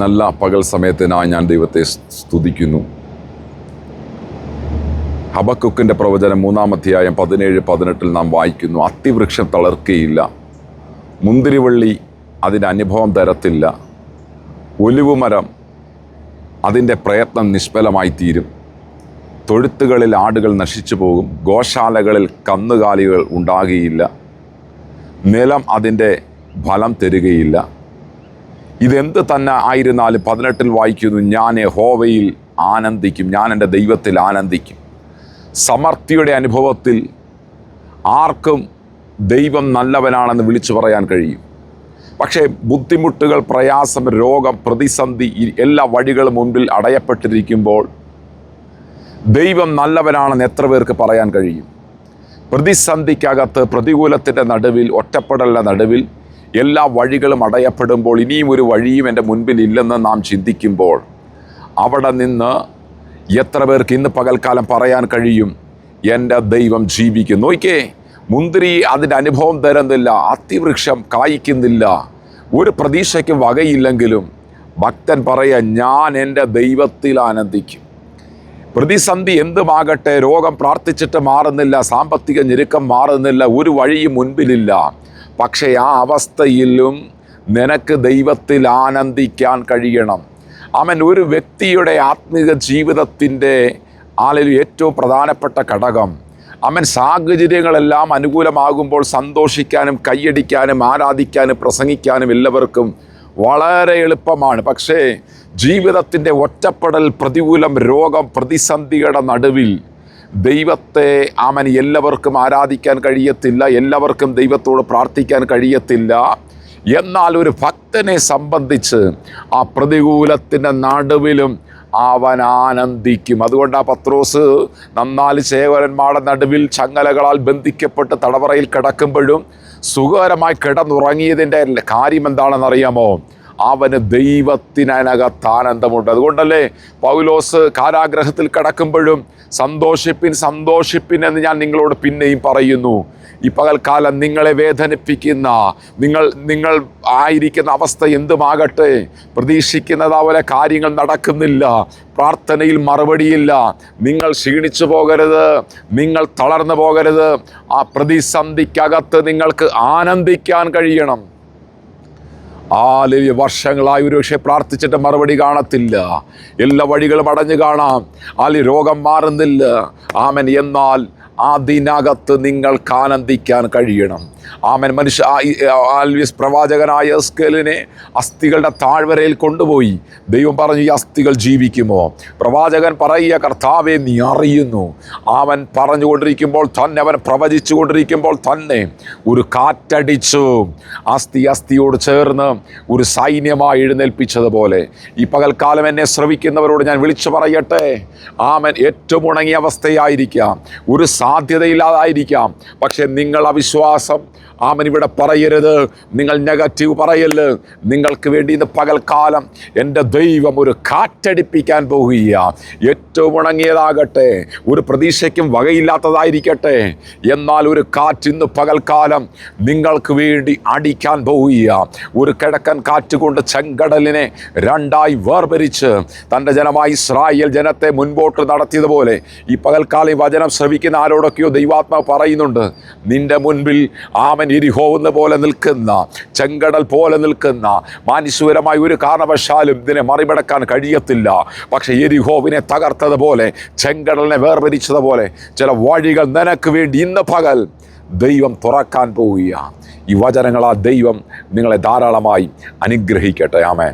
നല്ല പകൽ സമയത്തിനായി ഞാൻ ദൈവത്തെ സ്തുതിക്കുന്നു. ഹബക്കുക്കിൻ്റെ പ്രവചനം 3-ാം അധ്യായം 17-18 നാം വായിക്കുന്നു. അത്തിവൃക്ഷം തളർക്കുകയില്ല, മുന്തിരിവള്ളി അതിൻ്റെ അനുഭവം തരത്തില്ല, ഒലിവുമരം അതിൻ്റെ പ്രയത്നം നിഷ്ഫലമായി തീരും, തൊഴുത്തുകളിൽ ആടുകൾ നശിച്ചു പോകും, ഗോശാലകളിൽ കന്നുകാലികൾ ഉണ്ടാകുകയില്ല, നിലം അതിൻ്റെ ഫലം തരുകയില്ല. ഇതെന്ത് തന്നെ ആയിരുന്നാലും 18 വായിക്കുന്നു, ഞാൻ യഹോവയിൽ ആനന്ദിക്കും, ഞാൻ എൻ്റെ ദൈവത്തിൽ ആനന്ദിക്കും. സമൃദ്ധിയുടെ അനുഭവത്തിൽ ആർക്കും ദൈവം നല്ലവനാണെന്ന് വിളിച്ചു പറയാൻ കഴിയും. പക്ഷേ ബുദ്ധിമുട്ടുകൾ, പ്രയാസം, രോഗം, പ്രതിസന്ധി, എല്ലാ വഴികളും മുൻപിൽ അടയപ്പെട്ടിരിക്കുമ്പോൾ ദൈവം നല്ലവനാണെന്ന് എത്ര പേർക്ക് പറയാൻ കഴിയും? പ്രതിസന്ധിക്കകത്ത്, പ്രതികൂലത്തിൻ്റെ നടുവിൽ, ഒറ്റപ്പെടലിൻ്റെ നടുവിൽ എല്ലാ വഴികളും അടയപ്പെടുമ്പോൾ ഇനിയും ഒരു വഴിയും എൻ്റെ മുൻപിൽ ഇല്ലെന്ന് നാം ചിന്തിക്കുമ്പോൾ അവിടെ നിന്ന് എത്ര പേർക്ക് ഇന്ന് പകൽക്കാലം പറയാൻ കഴിയും, എൻ്റെ ദൈവം ജീവിക്കുന്നു? നോക്കിയേ, മുന്തിരി അതിൻ്റെ അനുഭവം തരുന്നില്ല, അത്തിവൃക്ഷം കായ്ക്കുന്നില്ല, ഒരു പ്രതീക്ഷയ്ക്ക് വകയില്ലെങ്കിലും ഭക്തൻ പറയുക, ഞാൻ എൻ്റെ ദൈവത്തിൽ ആനന്ദിക്കും. പ്രതിസന്ധി എന്തുമാകട്ടെ, രോഗം പ്രാർത്ഥിച്ചിട്ട് മാറുന്നില്ല, സാമ്പത്തിക ഞെരുക്കം മാറുന്നില്ല, ഒരു വഴിയും മുൻപിലില്ല. പക്ഷേ ആ അവസ്ഥയിലും നിനക്ക് ദൈവത്തിൽ ആനന്ദിക്കാൻ കഴിയണം. അവൻ ഒരു വ്യക്തിയുടെ ആത്മീക ജീവിതത്തിൻ്റെ ഏറ്റവും പ്രധാനപ്പെട്ട ഘടകം. അവൻ സാഹചര്യങ്ങളെല്ലാം അനുകൂലമാകുമ്പോൾ സന്തോഷിക്കാനും കൈയടിക്കാനും ആരാധിക്കാനും പ്രസംഗിക്കാനും എല്ലാവർക്കും വളരെ എളുപ്പമാണ്. പക്ഷേ ജീവിതത്തിൻ്റെ ഒറ്റപ്പെടൽ, പ്രതികൂലം, രോഗം, പ്രതിസന്ധിയുടെ നടുവിൽ ദൈവത്തെ അവൻ എല്ലാവർക്കും ആരാധിക്കാൻ കഴിയത്തില്ല, എല്ലാവർക്കും ദൈവത്തോട് പ്രാർത്ഥിക്കാൻ കഴിയത്തില്ല. എന്നാൽ ഒരു ഭക്തനെ സംബന്ധിച്ച് ആ പ്രതികൂലത്തിൻ്റെ നടുവിലും അവൻ ആനന്ദിക്കും. അതുകൊണ്ട് ആ പത്രോസ് 4 ചേവകന്മാരുടെ നടുവിൽ ചങ്ങലകളാൽ ബന്ധിക്കപ്പെട്ട് തടവറയിൽ കിടക്കുമ്പോഴും സുഖകരമായി കിടന്നുറങ്ങിയതിൻ്റെ കാര്യം എന്താണെന്നറിയാമോ? അവന് ദൈവത്തിനകത്ത് ആനന്ദമുണ്ട്. അതുകൊണ്ടല്ലേ പൗലോസ് കാരാഗ്രഹത്തിൽ കിടക്കുമ്പോഴും സന്തോഷിപ്പിൻ എന്ന് ഞാൻ നിങ്ങളോട് പിന്നെയും പറയുന്നു. ഈ പകൽക്കാലം നിങ്ങളെ വേദനിപ്പിക്കുന്ന, നിങ്ങൾ ആയിരിക്കുന്ന അവസ്ഥ എന്തുമാകട്ടെ, പ്രതീക്ഷിക്കുന്നത് പോലെ കാര്യങ്ങൾ നടക്കുന്നില്ല, പ്രാർത്ഥനയിൽ മറുപടിയില്ല, നിങ്ങൾ ക്ഷീണിച്ചു പോകരുത്, നിങ്ങൾ തളർന്നു പോകരുത്. ആ പ്രതിസന്ധിക്കകത്ത് നിങ്ങൾക്ക് ആനന്ദിക്കാൻ കഴിയണം. വർഷങ്ങളായി ഒരുപക്ഷെ പ്രാർത്ഥിച്ചിട്ട് മറുപടി കാണത്തില്ല, എല്ലാ വഴികളും അടഞ്ഞു കാണാം, രോഗം മാറുന്നില്ല. ആമൻ. എന്നാൽ അതിനകത്ത് നിങ്ങൾക്ക് ആനന്ദിക്കാൻ കഴിയണം. ആമൻ. പ്രവാചകനായ എസ്കേലിനെ അസ്ഥികളുടെ താഴ്വരയിൽ കൊണ്ടുപോയി. ദൈവം പറഞ്ഞു, ഈ അസ്ഥികൾ ജീവിക്കുമോ? പ്രവാചകൻ പറയുക, കർത്താവേ നീ അറിയുന്നു. അവൻ പറഞ്ഞുകൊണ്ടിരിക്കുമ്പോൾ തന്നെ, അവൻ പ്രവചിച്ചു കൊണ്ടിരിക്കുമ്പോൾ തന്നെ ഒരു കാറ്റടിച്ചു. അസ്ഥിയോട് ചേർന്ന് ഒരു സൈന്യമായി എഴുന്നേൽപ്പിച്ചതുപോലെ ഈ പകൽക്കാലം എന്നെ ശ്രവിക്കുന്നവരോട് ഞാൻ വിളിച്ചു പറയട്ടെ, ആമൻ. ഏറ്റവും ഉണങ്ങിയ അവസ്ഥയായിരിക്കാം, ഒരു സാധ്യതയില്ലാതായിരിക്കാം. പക്ഷെ നിങ്ങൾ അവിശ്വാസം ആമൻ ഇവിടെ പറയരുത്, നിങ്ങൾ നെഗറ്റീവ് പറയല്ല്. നിങ്ങൾക്ക് വേണ്ടി ഇന്ന് പകൽക്കാലം എൻ്റെ ദൈവം ഒരു കാറ്റടിപ്പിക്കാൻ പോകുക. ഏറ്റവും ഉണങ്ങിയതാകട്ടെ, ഒരു പ്രതീക്ഷയ്ക്കും വകയില്ലാത്തതായിരിക്കട്ടെ, എന്നാൽ ഒരു കാറ്റ് ഇന്ന് പകൽക്കാലം നിങ്ങൾക്ക് വേണ്ടി അടിക്കാൻ പോകുക. ഒരു കിഴക്കൻ കാറ്റ് കൊണ്ട് ചെങ്കടലിനെ 2ആയി വേർതിരിച്ച് തൻ്റെ ജനമായ ഇസ്രായേൽ ജനത്തെ മുൻപോട്ട് നടത്തിയതുപോലെ ഈ പകൽക്കാലം ഈ വചനം ശ്രവിക്കുന്ന ആരോടൊക്കെയോ ദൈവാത്മാവ് പറയുന്നുണ്ട്, നിന്റെ മുൻപിൽ ആമൻ എരിഹോവുന്ന പോലെ നിൽക്കുന്ന, ചെങ്കടൽ പോലെ നിൽക്കുന്ന, മാനുഷികപരമായ ഒരു കാരണവശാലും ഇതിനെ മറികടക്കാൻ കഴിയത്തില്ല. പക്ഷേ എരിഹോവിനെ തകർത്തതുപോലെ, ചെങ്കടലിനെ വേർതിരിച്ചതുപോലെ ചില വഴികൾ നിനക്ക് വേണ്ടി ഇന്ന് പകൽ ദൈവം തുറക്കാൻ പോവുക. ഈ വചനങ്ങളാൽ ദൈവം നിങ്ങളെ ധാരാളമായി അനുഗ്രഹിക്കട്ടെ. ആമേൻ.